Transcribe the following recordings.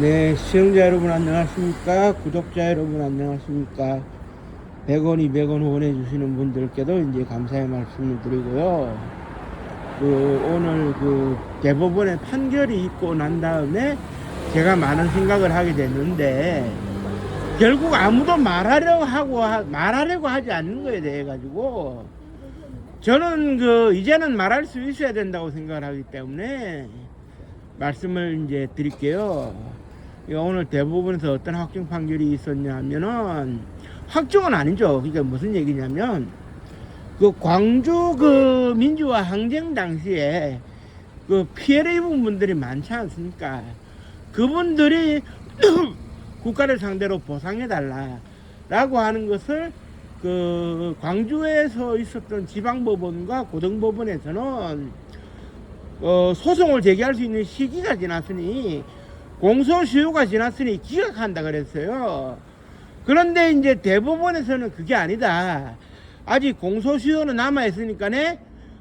네, 시청자 여러분 안녕하십니까? 구독자 여러분 안녕하십니까? 100원, 200원 후원해 주시는 분들께도 이제 감사의 말씀을 드리고요. 오늘 대법원의 판결이 있고 난 다음에 제가 많은 생각을 하게 됐는데, 결국 아무도 말하려고 하지 않는 거에 대해 가지고, 저는 이제는 말할 수 있어야 된다고 생각을 하기 때문에 말씀을 이제 드릴게요. 오늘 대법원에서 어떤 확정 판결이 있었냐 하면은, 확정은 아니죠. 그러니까 무슨 얘기냐면, 광주 민주화 항쟁 당시에 피해를 입은 분들이 많지 않습니까? 그분들이 국가를 상대로 보상해달라라고 하는 것을 광주에서 있었던 지방법원과 고등법원에서는 소송을 제기할 수 있는 시기가 지났으니, 공소시효가 지났으니 기각한다 그랬어요. 그런데 이제 대법원에서는 그게 아니다. 아직 공소시효는 남아있으니까네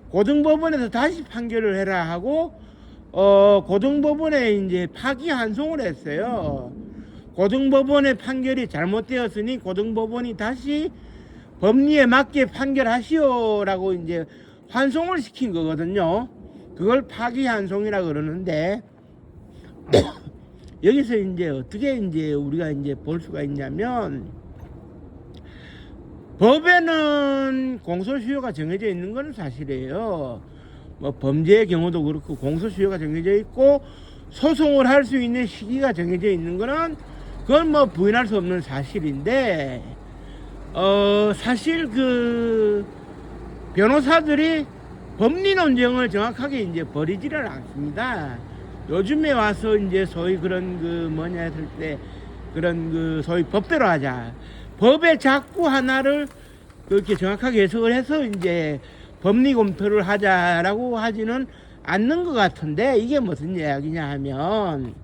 고등법원에서 다시 판결을 해라 하고 고등법원에 이제 파기환송을 했어요. 고등법원의 판결이 잘못되었으니 고등법원이 다시 법리에 맞게 판결하시오라고 이제 환송을 시킨 거거든요. 그걸 파기환송이라 그러는데 여기서 이제 어떻게 이제 우리가 이제 볼 수가 있냐면, 법에는 공소시효가 정해져 있는 건 사실이에요. 뭐 범죄의 경우도 그렇고 공소시효가 정해져 있고 소송을 할 수 있는 시기가 정해져 있는 거는 그건 뭐 부인할 수 없는 사실인데, 사실 변호사들이 법리 논쟁을 정확하게 이제 벌이지를 않습니다. 요즘에 와서 이제 소위 그런 했을 때 그런 소위 법대로 하자, 법의 자꾸 하나를 그렇게 정확하게 해석을 해서 이제 법리 검토를 하자라고 하지는 않는 것 같은데, 이게 무슨 이야기냐 하면,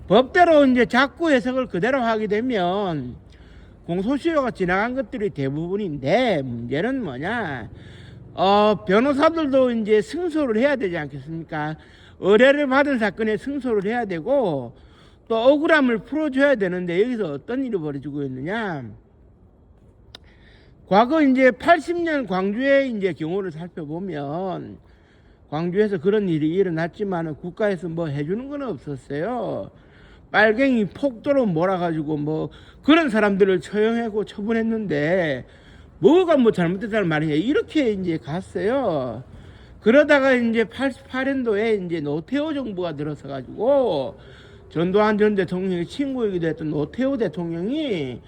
법대로 이제 자꾸 해석을 그대로 하게 되면 공소시효가 지나간 것들이 대부분인데, 문제는 뭐냐, 변호사들도 이제 승소를 해야 되지 않겠습니까? 의뢰를 받은 사건에 승소를 해야 되고 또 억울함을 풀어줘야 되는데, 여기서 어떤 일이 벌어지고 있느냐, 과거 이제 80년 광주의 이제 경우를 살펴보면, 광주에서 그런 일이 일어났지만 국가에서 뭐 해주는 건 없었어요. 빨갱이 폭도로 몰아가지고 그런 사람들을 처형하고 처분했는데, 뭐가 잘못됐다는 말이냐, 이렇게 이제 갔어요. 그러다가 이제 88년도에 이제 노태우 정부가 들어서 가지고, 전두환 전 대통령의 친구이기도 했던 노태우 대통령이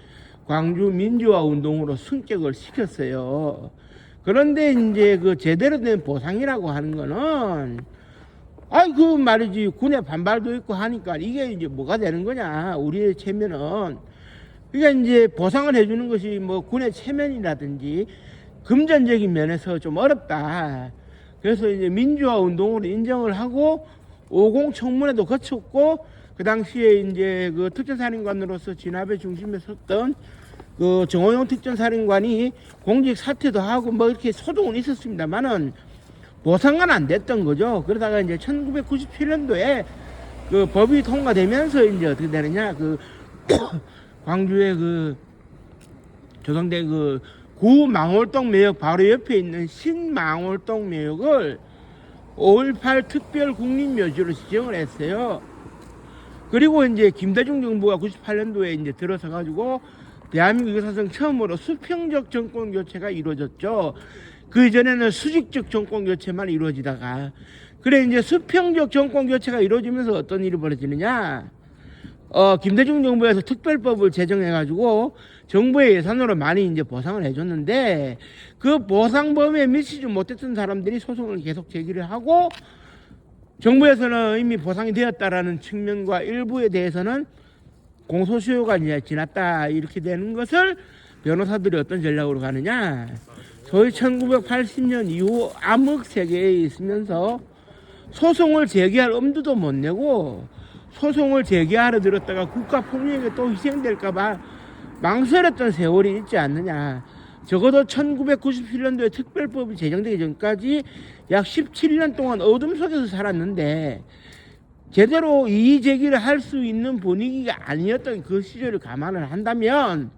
광주 민주화 운동으로 승격을 시켰어요. 그런데 이제 제대로 된 보상이라고 하는 거는, 말이지, 군의 반발도 있고 하니까 이게 이제 뭐가 되는 거냐, 우리의 체면은. 그러니까 이제 보상을 해주는 것이 군의 체면이라든지 금전적인 면에서 좀 어렵다. 그래서 이제 민주화 운동으로 인정을 하고 50 청문회도 거쳤고, 그 당시에 이제 특전사령관으로서 진압의 중심에 섰던 정호용 특전사령관이 공직 사퇴도 하고 이렇게 소동은 있었습니다만은 보상은 안 됐던 거죠. 그러다가 이제 1997년도에 법이 통과되면서 이제 어떻게 되느냐, 광주의 조성된 구망월동 매역 바로 옆에 있는 신망월동 매역을 5.18 특별 국립묘지로 지정을 했어요. 그리고 이제 김대중 정부가 98년도에 이제 들어서 가지고 대한민국 역사상 처음으로 수평적 정권 교체가 이루어졌죠. 그 이전에는 수직적 정권 교체만 이루어지다가, 그래 이제 수평적 정권 교체가 이루어지면서 어떤 일이 벌어지느냐, 김대중 정부에서 특별법을 제정해가지고 정부의 예산으로 많이 이제 보상을 해줬는데, 그 보상 범위에 미치지 못했던 사람들이 소송을 계속 제기를 하고, 정부에서는 이미 보상이 되었다라는 측면과 일부에 대해서는 공소시효가 이제 지났다, 이렇게 되는 것을 변호사들이 어떤 전략으로 가느냐, 소위 1980년 이후 암흑 세계에 있으면서 소송을 제기할 엄두도 못 내고, 소송을 제기하러 들었다가 국가 폭력에 또 희생될까봐 망설였던 세월이 있지 않느냐. 적어도 1997년도에 특별법이 제정되기 전까지 약 17년 동안 어둠 속에서 살았는데, 제대로 이의 제기를 할 수 있는 분위기가 아니었던 그 시절을 감안을 한다면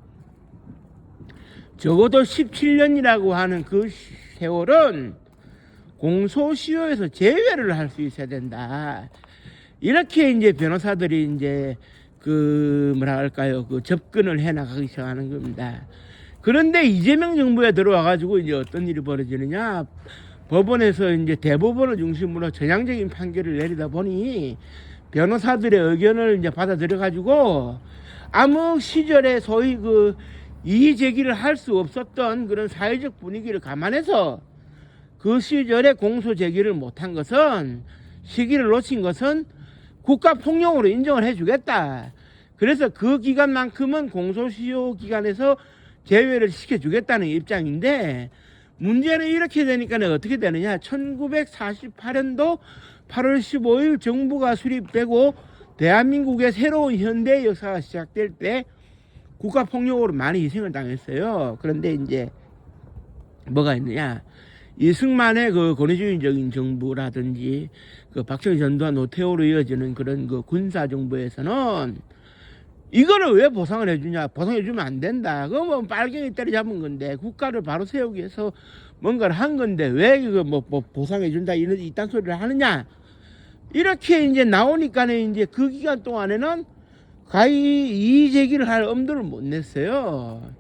적어도 17년이라고 하는 그 세월은 공소시효에서 제외를 할 수 있어야 된다. 이렇게 이제 변호사들이 이제 그 뭐라 할까요? 그 접근을 해 나가기 시작하는 겁니다. 그런데 이재명 정부에 들어와 가지고 이제 어떤 일이 벌어지느냐? 법원에서 이제 대법원을 중심으로 전향적인 판결을 내리다 보니 변호사들의 의견을 이제 받아들여 가지고 아무 시절에 소위 그 이의 제기를 할 수 없었던 그런 사회적 분위기를 감안해서 그 시절에 공소 제기를 못한 것은 시기를 놓친 것은 국가 폭력으로 인정을 해주겠다. 그래서 그 기간만큼은 공소시효 기간에서 제외를 시켜주겠다는 입장인데 문제는 이렇게 되니까 어떻게 되느냐. 1948년도 8월 15일 정부가 수립되고 대한민국의 새로운 현대 역사가 시작될 때 국가 폭력으로 많이 희생을 당했어요. 그런데 이제 뭐가 있느냐. 이승만의 그 권위주의적인 정부라든지 그 박정희 전두환 노태우로 이어지는 그런 그 군사 정부에서는 이거를 왜 보상을 해주냐. 보상해주면 안 된다. 그거 뭐 빨갱이 때려잡은 건데 국가를 바로 세우기 위해서 뭔가를 한 건데 왜 이거 뭐 보상해준다 이딴 소리를 하느냐. 이렇게 이제 나오니까는 이제 그 기간 동안에는 가히 이의 제기를 할 엄두를 못 냈어요.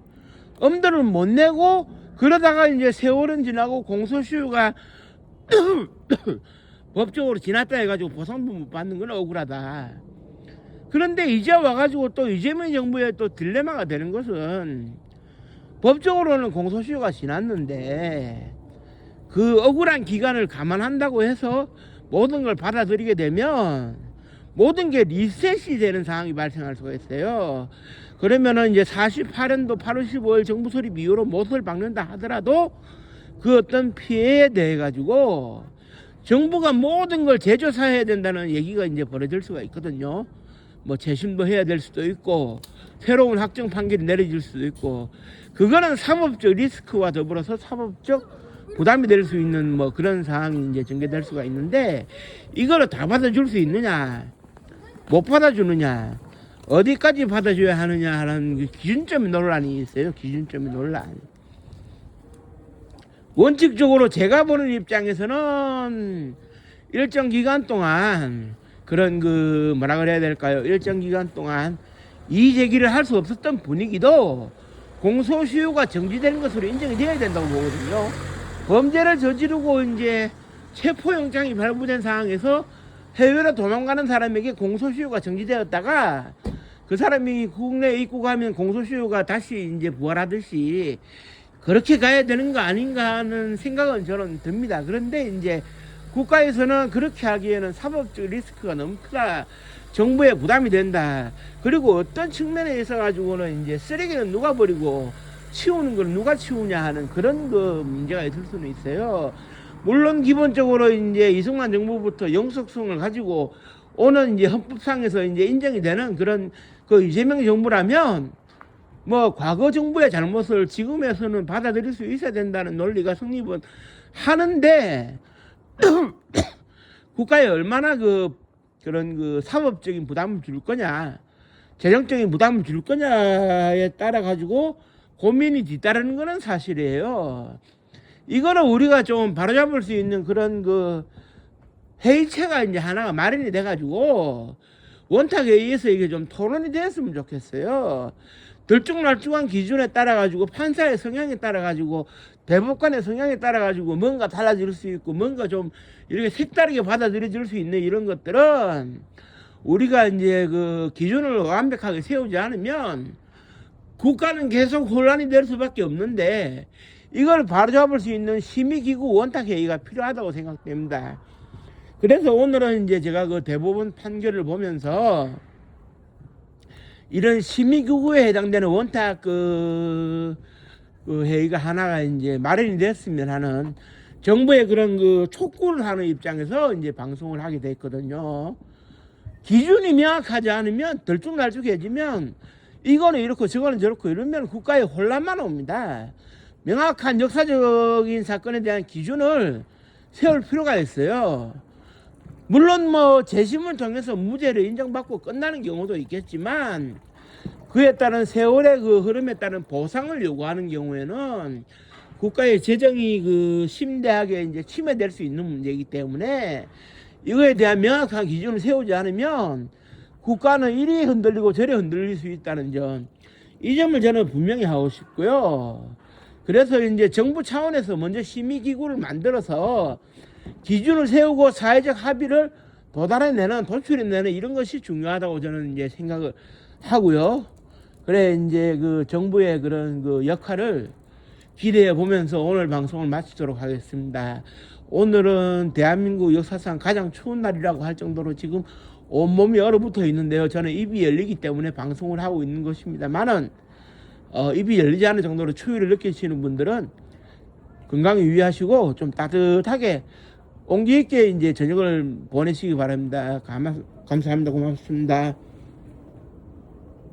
엄두를 못 내고 그러다가 이제 세월은 지나고 공소시효가 법적으로 지났다 해가지고 보상도 못 받는 건 억울하다. 그런데 이제 와가지고 또 이재명 정부의 또 딜레마가 되는 것은 법적으로는 공소시효가 지났는데 그 억울한 기간을 감안한다고 해서 모든 걸 받아들이게 되면 모든 게 리셋이 되는 상황이 발생할 수가 있어요. 그러면은 이제 48년도 8월 15일 정부 수립 이후로 못을 박는다 하더라도 그 어떤 피해에 대해 가지고 정부가 모든 걸 재조사해야 된다는 얘기가 이제 벌어질 수가 있거든요. 뭐 재심도 해야 될 수도 있고 새로운 확정 판결이 내려질 수도 있고 그거는 사법적 리스크와 더불어서 사법적 부담이 될 수 있는 뭐 그런 상황이 이제 전개될 수가 있는데 이거를 다 받아줄 수 있느냐 못 받아주느냐 어디까지 받아줘야 하느냐 하는 그 기준점의 논란이 있어요. 기준점의 논란. 원칙적으로 제가 보는 입장에서는 일정 기간 동안 그런 그 뭐라 그래야 될까요? 일정 기간 동안 이의 제기를 할 수 없었던 분위기도 공소시효가 정지되는 것으로 인정이 되어야 된다고 보거든요. 범죄를 저지르고 이제 체포영장이 발부된 상황에서 해외로 도망가는 사람에게 공소시효가 정지되었다가 그 사람이 국내에 입국하면 공소시효가 다시 이제 부활하듯이 그렇게 가야 되는 거 아닌가 하는 생각은 저는 듭니다. 그런데 이제 국가에서는 그렇게 하기에는 사법적 리스크가 너무 크다. 정부에 부담이 된다. 그리고 어떤 측면에 있어 가지고는 이제 쓰레기는 누가 버리고 치우는 걸 누가 치우냐 하는 그런 그 문제가 있을 수는 있어요. 물론 기본적으로 이제 이승만 정부부터 영속성을 가지고 오는 이제 헌법상에서 이제 인정이 되는 그런 그 이재명 정부라면 뭐 과거 정부의 잘못을 지금에서는 받아들일 수 있어야 된다는 논리가 성립은 하는데 국가에 얼마나 그런 그 사법적인 부담을 줄 거냐, 재정적인 부담을 줄 거냐에 따라 가지고 고민이 뒤따르는 거는 사실이에요. 이거는 우리가 좀 바로잡을 수 있는 그런 그 회의체가 이제 하나가 마련이 돼가지고 원탁에 의해서 이게 좀 토론이 됐으면 좋겠어요. 들쭉날쭉한 기준에 따라 가지고 판사의 성향에 따라 가지고 대법관의 성향에 따라 가지고 뭔가 달라질 수 있고 뭔가 좀 이렇게 색다르게 받아들여질 수 있는 이런 것들은 우리가 이제 그 기준을 완벽하게 세우지 않으면 국가는 계속 혼란이 될 수밖에 없는데 이걸 바로잡을 수 있는 심의기구 원탁회의가 필요하다고 생각됩니다. 그래서 오늘은 이제 제가 그 대법원 판결을 보면서 이런 심의기구에 해당되는 원탁 그 회의가 하나가 이제 마련이 됐으면 하는 정부의 그런 그 촉구를 하는 입장에서 이제 방송을 하게 됐거든요. 기준이 명확하지 않으면 들쭉날쭉해지면 이거는 이렇고 저거는 저렇고 이러면 국가에 혼란만 옵니다. 명확한 역사적인 사건에 대한 기준을 세울 필요가 있어요. 물론 뭐 재심을 통해서 무죄를 인정받고 끝나는 경우도 있겠지만 그에 따른 세월의 그 흐름에 따른 보상을 요구하는 경우에는 국가의 재정이 그 심대하게 이제 침해될 수 있는 문제이기 때문에 이거에 대한 명확한 기준을 세우지 않으면 국가는 이리 흔들리고 저리 흔들릴 수 있다는 점, 이 점을 저는 분명히 하고 싶고요. 그래서 이제 정부 차원에서 먼저 심의기구를 만들어서 기준을 세우고 사회적 합의를 도달해내는, 도출해내는 이런 것이 중요하다고 저는 이제 생각을 하고요. 그래 이제 그 정부의 그런 그 역할을 기대해 보면서 오늘 방송을 마치도록 하겠습니다. 오늘은 대한민국 역사상 가장 추운 날이라고 할 정도로 지금 온몸이 얼어붙어 있는데요. 저는 입이 열리기 때문에 방송을 하고 있는 것입니다만은 입이 열리지 않을 정도로 추위를 느끼시는 분들은 건강 유의하시고 좀 따뜻하게 온기 있게 이제 저녁을 보내시기 바랍니다. 감사합니다. 고맙습니다.